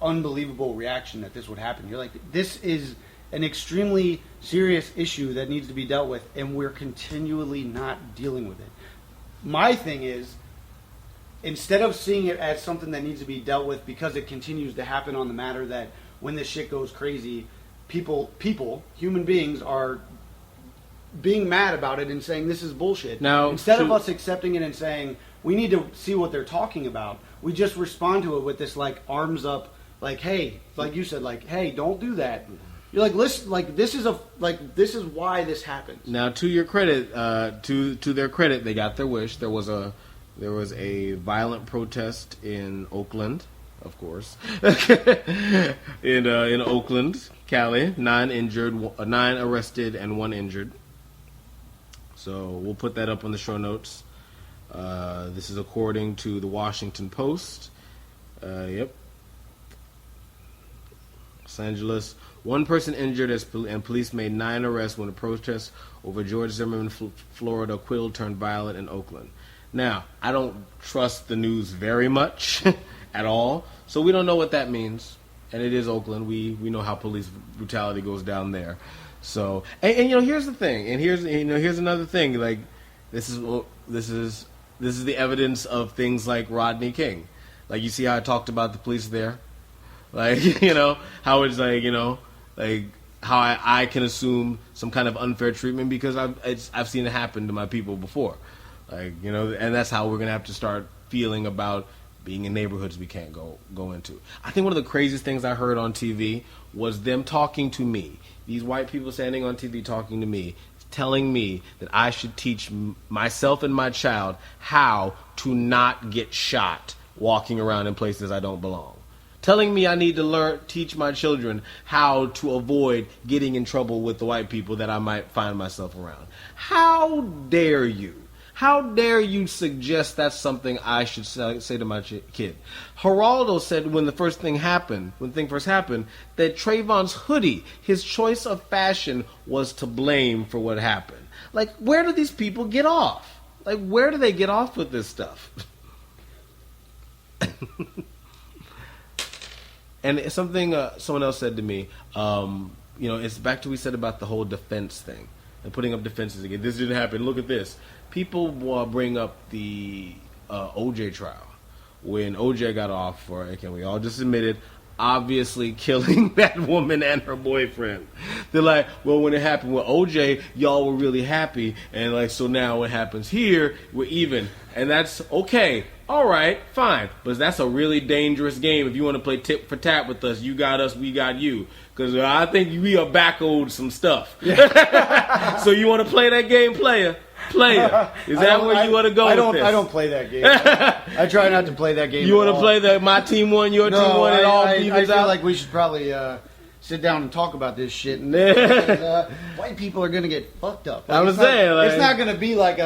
unbelievable reaction that this would happen. You're like, this is an extremely serious issue that needs to be dealt with, and we're continually not dealing with it. My thing is, instead of seeing it as something that needs to be dealt with because it continues to happen on the matter that when this shit goes crazy, human beings are being mad about it and saying this is bullshit. Now, instead of us accepting it and saying we need to see what they're talking about, we just respond to it with this like arms up, like, hey, like you said, like, hey, don't do that. You're like, listen, like this is why this happens. Now, to your credit, to their credit, they got their wish. There was a violent protest in Oakland, of course, in Oakland, Cali. 9 arrested and 1 injured. So we'll put that up on the show notes. This is according to the Washington Post. Yep. Los Angeles. One person injured and police made 9 arrests when a protest over George Zimmerman, Florida quill turned violent in Oakland. Now, I don't trust the news very much at all, so we don't know what that means. And it is Oakland. We know how police brutality goes down there. So, and here's the thing. And here's another thing. Like, this is the evidence of things like Rodney King. Like, you see how I talked about the police there? Like, how it's like, like how I can assume some kind of unfair treatment because I've seen it happen to my people before. Like, and that's how we're going to have to start feeling about being in neighborhoods we can't go into. I think one of the craziest things I heard on TV was them talking to me. These white people standing on TV talking to me, telling me that I should teach myself and my child how to not get shot walking around in places I don't belong. Telling me I need to teach my children how to avoid getting in trouble with the white people that I might find myself around. How dare you? How dare you suggest that's something I should say to my kid? Geraldo said when the thing first happened, that Trayvon's hoodie, his choice of fashion, was to blame for what happened. Like, where do these people get off? Like, where do they get off with this stuff? And it's something someone else said to me, it's back to what we said about the whole defense thing and putting up defenses again. This didn't happen. Look at this. People bring up the OJ trial when OJ got off for, again, we all just admitted, obviously killing that woman and her boyfriend. They're like, well, when it happened with OJ, y'all were really happy, and like, so now what happens here, we're even. And that's okay. All right, fine. But that's a really dangerous game. If you want to play tit for tat with us, you got us, we got you. Because I think we are back owed some stuff. Yeah. So you want to play that game, player? Is that where you want to go with this? I don't play that game. I try not to play that game. You want to play the my team won, your team won, and all I feel like we should probably sit down and talk about this shit. And white people are going to get fucked up. Like, it's not going to be like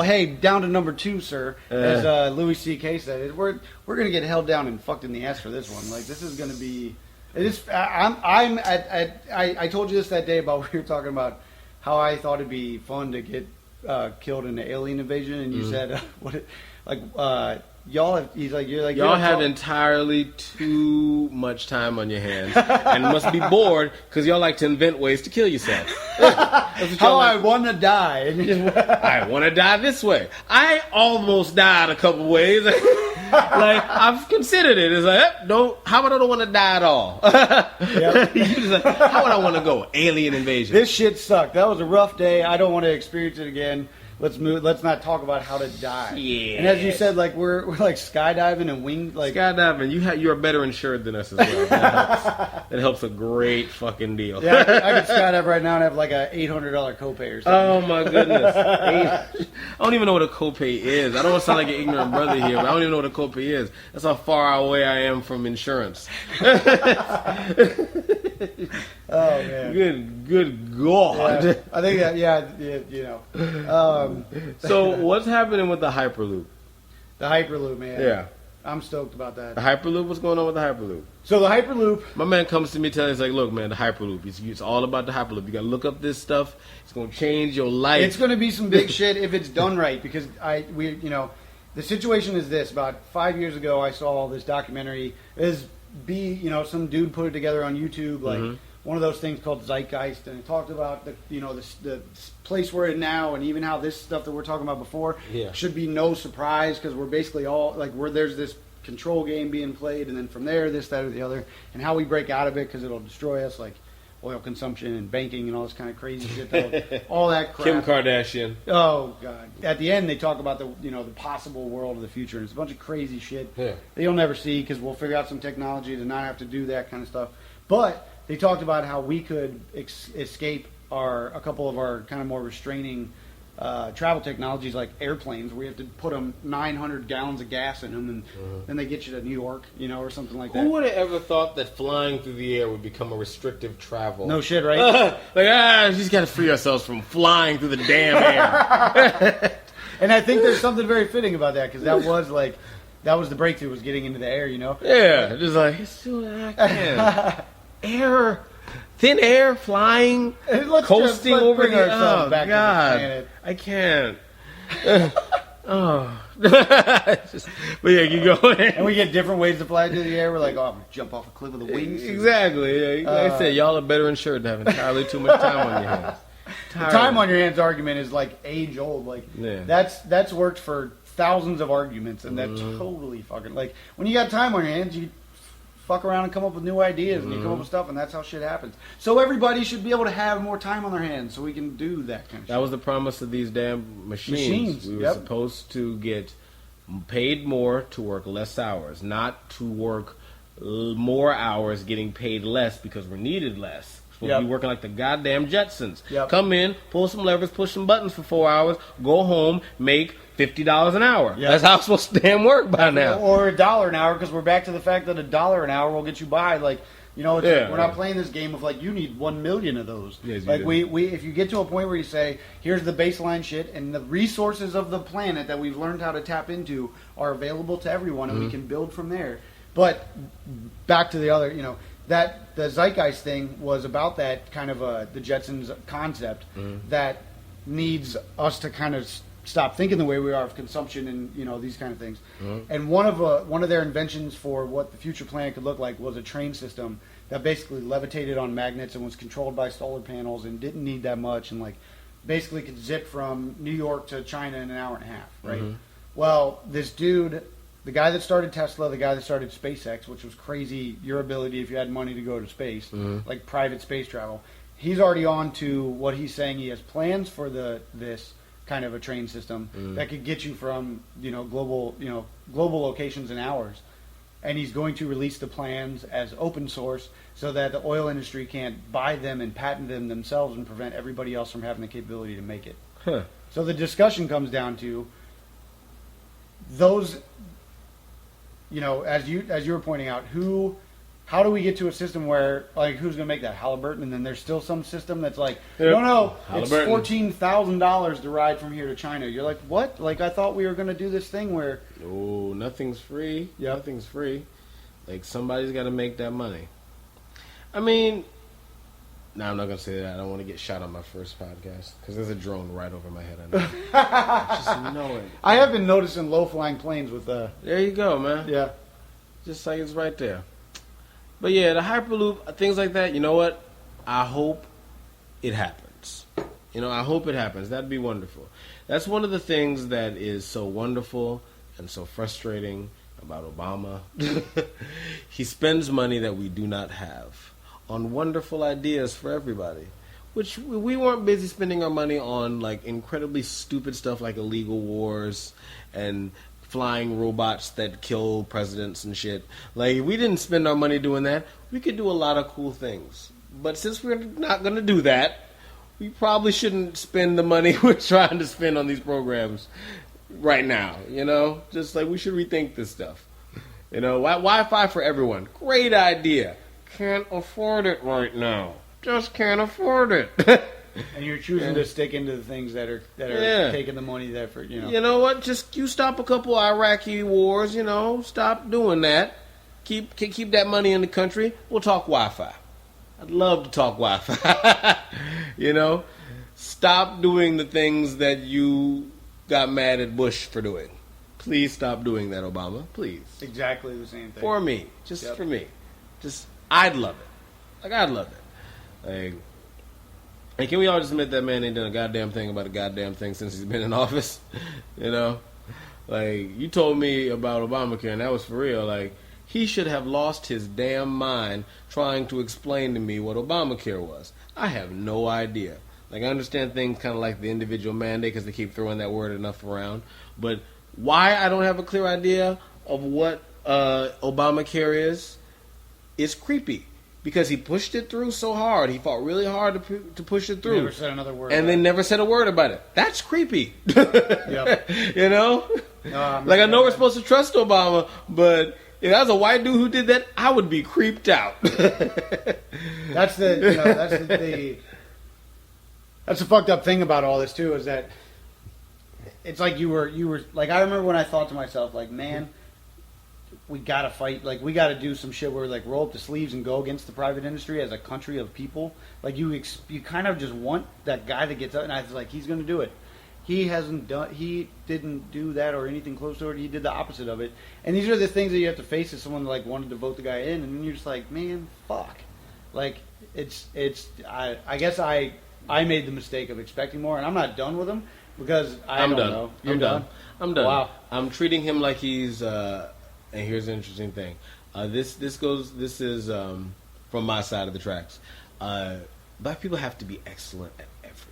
hey, down to number 2, sir, as Louis C.K. said. We're going to get held down and fucked in the ass for this one. Like, this is going to be. It is. I told you this that day about we were talking about how I thought it'd be fun to get killed in the alien invasion, and you said y'all have entirely too much time on your hands and must be bored because y'all like to invent ways to kill yourself. I want to die. I want to die this way. I almost died a couple ways. Like, I've considered it. It's like, how about I don't want to die at all? Yep. Like, how would I want to go? Alien invasion. This shit sucked. That was a rough day. I don't want to experience it again. Let's move. Let's not talk about how to die. Yeah. And as you said, like we're like skydiving and wing like skydiving. You're better insured than us as well. That helps a great fucking deal. Yeah, I could skydive right now and have like a $800 copay or something. Oh my goodness! I don't even know what a copay is. I don't want to sound like an ignorant brother here, but I don't even know what a copay is. That's how far away I am from insurance. Oh man! Good God! Yeah, I think that So what's happening with the Hyperloop? The Hyperloop, man. Yeah, I'm stoked about that. The Hyperloop. What's going on with the Hyperloop? So the Hyperloop. My man comes to me telling me, like, look, man, the Hyperloop. It's all about the Hyperloop. You got to look up this stuff. It's going to change your life. It's going to be some big shit if it's done right. Because the situation is this. About 5 years ago, I saw this documentary. Some dude put it together on YouTube, like one of those things called Zeitgeist, and it talked about the place we're in now, and even how this stuff that we're talking about before should be no surprise because we're basically all like there's this control game being played, and then from there this, that, or the other, and how we break out of it because it'll destroy us, like oil consumption and banking and all this kind of crazy shit, all that crap. Kim Kardashian. Oh God! At the end, they talk about the possible world of the future, and it's a bunch of crazy shit that you'll never see because we'll figure out some technology to not have to do that kind of stuff. But they talked about how we could escape a couple of our kind of more restraining travel technologies like airplanes, where you have to put them 900 gallons of gas in them, and then they get you to New York, or something like that. Who would have ever thought that flying through the air would become a restrictive travel? No shit, right? Just got to free ourselves from flying through the damn air. And I think there's something very fitting about that, because that was the breakthrough, was getting into the air, Yeah, just like, it's too air, thin air, flying, Let's coasting let's over bring the ourselves back God, to the planet. I can't. But yeah, you go in. And we get different ways to fly through the air. We're like, I'm going to jump off a cliff with the wings. Exactly. Yeah. Like I said, y'all are better insured to have entirely too much time on your hands. The time on your hands argument is like age old. Like that's worked for thousands of arguments, and that's totally fucking like when you got time on your hands, you fuck around and come up with new ideas, and you come up with stuff, and that's how shit happens. So everybody should be able to have more time on their hands, so we can do that kind of shit. That was the promise of these damn machines. We were supposed to get paid more to work less hours, not to work more hours getting paid less because we're needed less. We'll be working like the goddamn Jetsons. Come in, pull some levers, push some buttons for 4 hours, go home, make $50 an hour. That's how it's supposed to damn work by now. Or $1 an hour, because we're back to the fact that $1 an hour will get you by. Like, we're not playing this game of like you need 1 million of those. Yes, like we if you get to a point where you say, here's the baseline shit, and the resources of the planet that we've learned how to tap into are available to everyone, and we can build from there. But back to the other, that the Zeitgeist thing was about that kind of the Jetsons concept that needs us to kind of stop thinking the way we are of consumption and these kind of things. And one of their inventions for what the future planet could look like was a train system that basically levitated on magnets and was controlled by solar panels and didn't need that much, and like basically could zip from New York to China in an hour and a half. Right. Well, this dude. The guy that started Tesla, the guy that started SpaceX, which was crazy, your ability if you had money to go to space, like private space travel, he's already on to what he's saying. He has plans for this kind of a train system that could get you from global locations in hours, and he's going to release the plans as open source so that the oil industry can't buy them and patent them themselves and prevent everybody else from having the capability to make it. So the discussion comes down to those. As you were pointing out, how do we get to a system where like who's going to make that? Halliburton, and then there's still some system that's like, no, it's $14,000 to ride from here to China. You're like, what? Like I thought we were going to do this thing where nothing's free. Nothing's free. Like somebody's got to make that money. I mean, I'm not going to say that. I don't want to get shot on my first podcast because there's a drone right over my head. I just know it. I have been noticing low-flying planes with There you go, man. Yeah. Just like it's right there. But yeah, the Hyperloop, things like that, you know what? I hope it happens. I hope it happens. That'd be wonderful. That's one of the things that is so wonderful and so frustrating about Obama. He spends money that we do not have on wonderful ideas for everybody, which we weren't busy spending our money on like incredibly stupid stuff like illegal wars and flying robots that kill presidents and shit. Like, we didn't spend our money doing that. We could do a lot of cool things. But since we're not going to do that, we probably shouldn't spend the money we're trying to spend on these programs right now, Just like we should rethink this stuff. Wi-Fi for everyone. Great idea. Can't afford it right now. Just can't afford it. And you're choosing to stick into the things that are taking the money there for You know what? Just you stop a couple Iraqi wars. Stop doing that. Keep that money in the country. We'll talk Wi-Fi. I'd love to talk Wi-Fi. Stop doing the things that you got mad at Bush for doing. Please stop doing that, Obama. Please. Exactly the same thing. For me. Just for me. I'd love it. Like, I'd love it. Like, and can we all just admit that man ain't done a goddamn thing about a goddamn thing since he's been in office? Like, you told me about Obamacare, and that was for real. Like, he should have lost his damn mind trying to explain to me what Obamacare was. I have no idea. Like, I understand things kind of like the individual mandate because they keep throwing that word enough around. But why I don't have a clear idea of what Obamacare is creepy. because he pushed it through so hard. He fought really hard to push it through. Never said another word. And about they it. never said a word about it. That's creepy. Yep. You know? Like, I know we're supposed to trust Obama, but if I was a white dude who did that, I would be creeped out. That's the fucked up thing about all this too, is that it's like you were like, I remember when I thought to myself, like, man, we gotta fight, like, we gotta do some shit where, like, roll up the sleeves and go against the private industry as a country of people. Like, you kind of just want that guy that gets up, and I was like, he's gonna do it. He didn't do that or anything close to it. He did the opposite of it. And these are the things that you have to face as someone like wanted to vote the guy in, and then you're just like, man, fuck. Like, I guess I made the mistake of expecting more, and I'm not done with him because I'm done. know. You're I'm done. I'm done. Wow. I'm treating him like he's. And here's an interesting thing. This is from my side of the tracks. Black people have to be excellent at everything.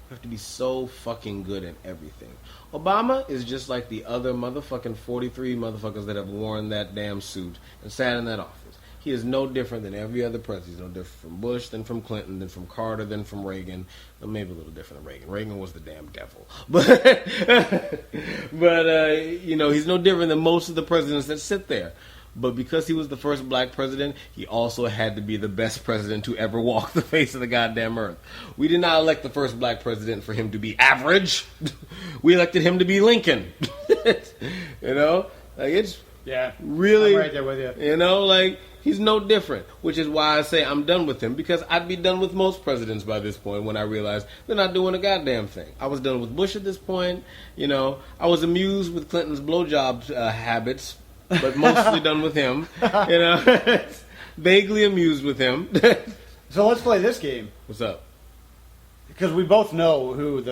You have to be so fucking good at everything. Obama is just like the other motherfucking 43 motherfuckers that have worn that damn suit and sat in that office. He is no different than every other president. He's no different from Bush, than from Clinton, than from Carter, than from Reagan. Well, maybe a little different than Reagan. Reagan was the damn devil. But you know, he's no different than most of the presidents that sit there. But because he was the first black president, he also had to be the best president to ever walk the face of the goddamn earth. We did not elect the first black president for him to be average. We elected him to be Lincoln. You know? Like, it's really... I'm right there with you. You know, like... He's no different, which is why I say I'm done with him, because I'd be done with most presidents by this point when I realized they're not doing a goddamn thing. I was done with Bush at this point. You know, I was amused with Clinton's blowjob habits, but mostly done with him. You know, vaguely amused with him. So let's play this game. What's up? Because we both know who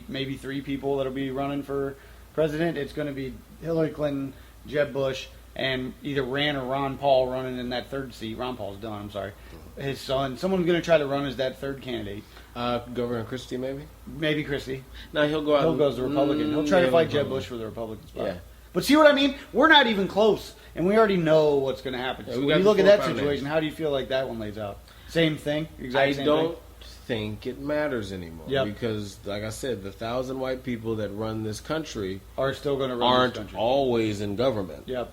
maybe three people that'll be running for president. It's going to be Hillary Clinton, Jeb Bush, and either Rand or Ron Paul running in that third seat. Ron Paul's done, I'm sorry. His son. Someone's going to try to run as that third candidate. Governor Christie, maybe? Maybe Christie. No, he'll go out. He'll go as a Republican. He'll try to fight Jeb Bush for the Republican spot. Yeah. But see what I mean? We're not even close, and we already know what's going to happen. Yeah, So we when got you look at the that 4 or 5 situation, names. how do you feel like that one lays out? Same thing? Exactly same I don't thing? think it matters anymore. Yep. Because, like I said, the 1,000 white people that run this country Are still going to run aren't this country. always in government. Yep.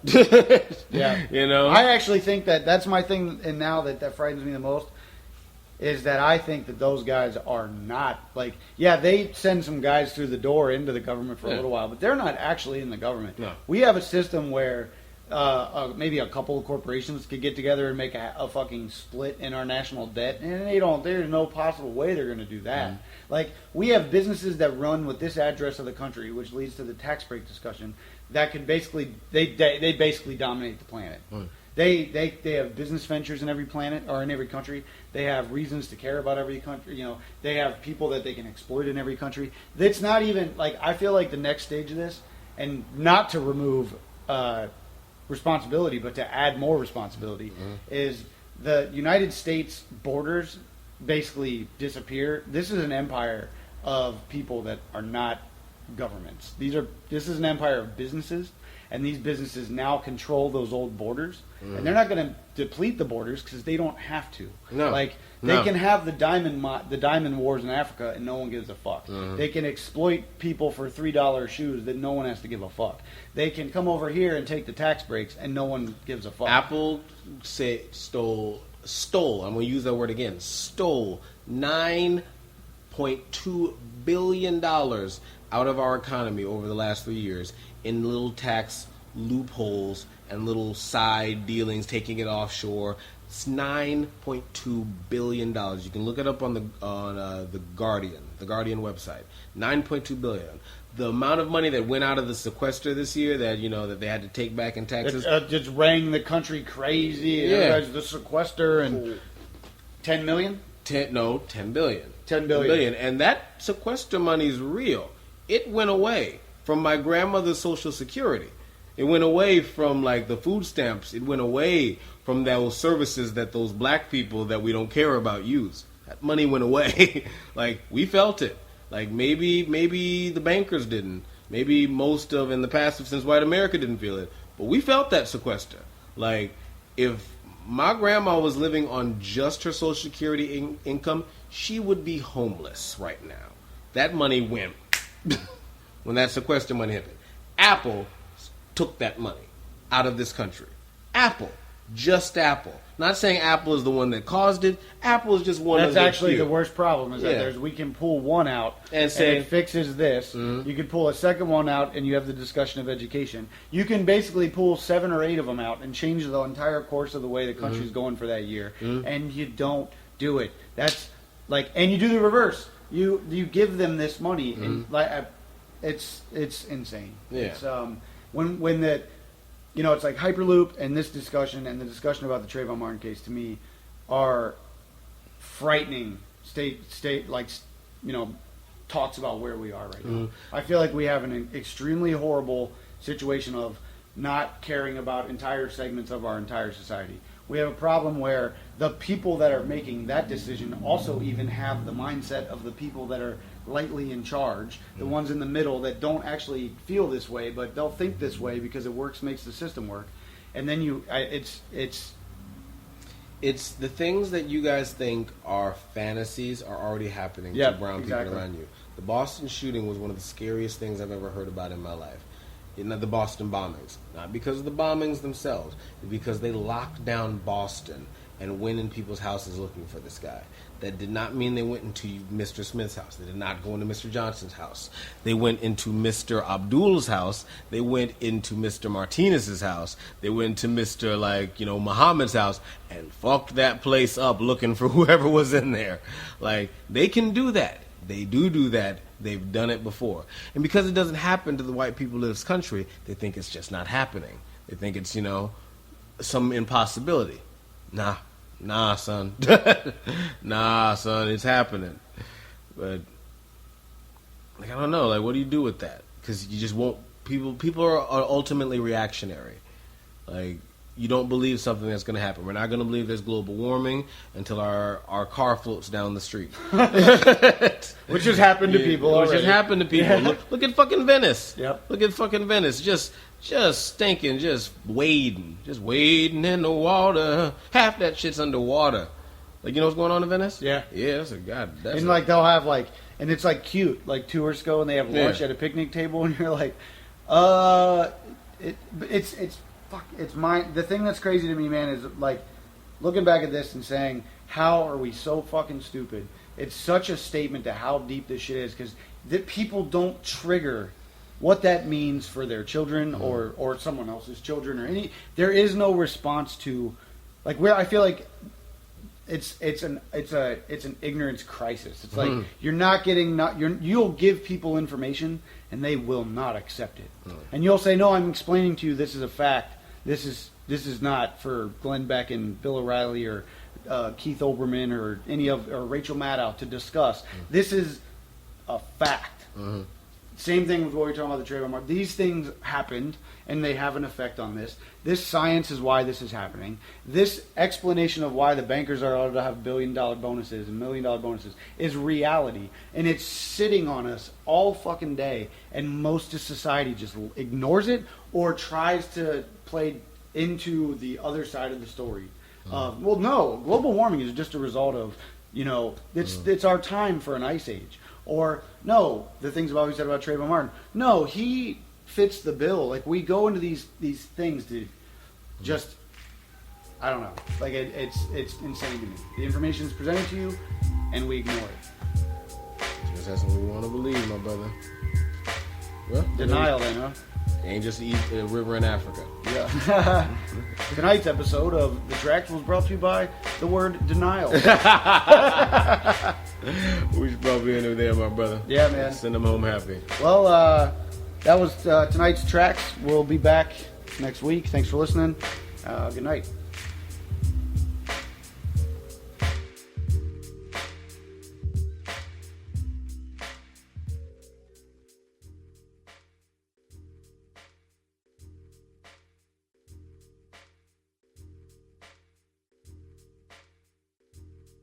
Yeah. You know? I actually think that's my thing, and now that frightens me the most, is that I think that those guys are not, like, yeah, they send some guys through the door into the government for a little while, but they're not actually in the government. No. We have a system where maybe a couple of corporations could get together and make a fucking split in our national debt, and there's no possible way they're going to do that. Like, we have businesses that run with this address of the country, which leads to the tax break discussion, that could basically, they basically dominate the planet. They have business ventures in every planet or in every country. They have reasons to care about every country. You know, they have people that they can exploit in every country. It's not even like, I feel like the next stage of this, and not to remove responsibility, but to add more responsibility, is the United States borders basically disappear. This is an empire of people that are not governments. This is an empire of businesses, and these businesses now control those old borders, and they're not going to deplete the borders because they don't have to. No. Like, they can have the diamond wars in Africa, and no one gives a fuck. They can exploit people for $3 shoes that no one has to give a fuck. They can come over here and take the tax breaks, and no one gives a fuck. Apple stole, I'm going to use that word again, stole $9.2 billion out of our economy over the last 3 years in little tax loopholes and little side dealings, taking it offshore. It's $9.2 billion. You can look it up on the Guardian website. $9.2 billion. The amount of money that went out of the sequester this year that they had to take back in taxes. Just rang the country crazy. And everybody's the sequester and 10 million? 10 billion. 10 billion. And that sequester money is real. It went away from my grandmother's Social Security. It went away from, like, the food stamps. It went away from those services that those black people that we don't care about use. That money went away. Like, we felt it. Like, maybe the bankers didn't. Maybe most of, in the past, since white America didn't feel it. But we felt that sequester. Like, if my grandma was living on just her Social Security income, she would be homeless right now. That money went when that sequester money happened. Apple took that money out of this country. Apple. Just Apple. Not saying Apple is the one that caused it. Apple is just one of the That's actually few. the worst problem is that we can pull one out And say- it fixes this. You can pull a second one out and you have the discussion of education. You can basically pull 7 or 8 of them out and change the entire course of the way the country's going for that year. And you don't do it. That's like, and you do the reverse. You give them this money and like it's insane. Yeah. It's when the it's like Hyperloop and this discussion and the discussion about the Trayvon Martin case to me are frightening talks about where we are right now. I feel like we have an extremely horrible situation of not caring about entire segments of our entire society. We have a problem where the people that are making that decision also even have the mindset of the people that are lightly in charge, the ones in the middle that don't actually feel this way, but they'll think this way because it makes the system work. And then it's the things that you guys think are fantasies are already happening to brown people around you. The Boston shooting was one of the scariest things I've ever heard about in my life. The Boston bombings. Not because of the bombings themselves, but because they locked down Boston and went in people's houses looking for this guy. That did not mean they went into Mr. Smith's house. They did not go into Mr. Johnson's house. They went into Mr. Abdul's house. They went into Mr. Martinez's house. They went to Mr. Muhammad's house and fucked that place up looking for whoever was in there. Like, they can do that. They do that. They've done it before. And because it doesn't happen to the white people of this country, they think it's just not happening. They think it's, some impossibility. Nah, son. Nah, son, it's happening. But, I don't know. What do you do with that? Because you just won't... People are ultimately reactionary. You don't believe something that's going to happen. We're not going to believe there's global warming until our car floats down the street. which has happened to people already. Which has happened to people. Yeah. Look at fucking Venice. Yep. Look at fucking Venice. Just stinking, just wading in the water. Half that shit's underwater. You know what's going on in Venice? Yeah. Yeah, that's a god. And they'll have and it's cute. Tourists go and they have lunch at a picnic table, and you're like, it's mine. The thing that's crazy to me, man, is looking back at this and saying, how are we so fucking stupid? It's such a statement to how deep this shit is, because people don't trigger what that means for their children or someone else's children or any. There is no response to where I feel like it's an ignorance crisis. It's you're not getting you'll give people information and they will not accept it. And you'll say, no, I'm explaining to you this is a fact. This is not for Glenn Beck and Bill O'Reilly or Keith Olbermann or or Rachel Maddow to discuss. This is a fact. Same thing with what we're talking about the Trayvon Martin. These things happened, and they have an effect on this. This science is why this is happening. This explanation of why the bankers are allowed to have $1 billion bonuses and $1 million bonuses is reality, and it's sitting on us all fucking day, and most of society just ignores it or tries to play into the other side of the story. Well, no, global warming is just a result of, it's our time for an ice age. Or, no, the things I've always said about Trayvon Martin. No, he fits the bill. We go into these things to just, I don't know. It's insane to me. The information is presented to you, and we ignore it. That's what we want to believe, my brother. Well, Denial, then, huh? Ain't just a river in Africa. Yeah. Tonight's episode of The Tracks was brought to you by the word denial. We should probably end it there, my brother. Yeah, man. Send them home happy. Well, that was tonight's Tracks. We'll be back next week. Thanks for listening. Good night.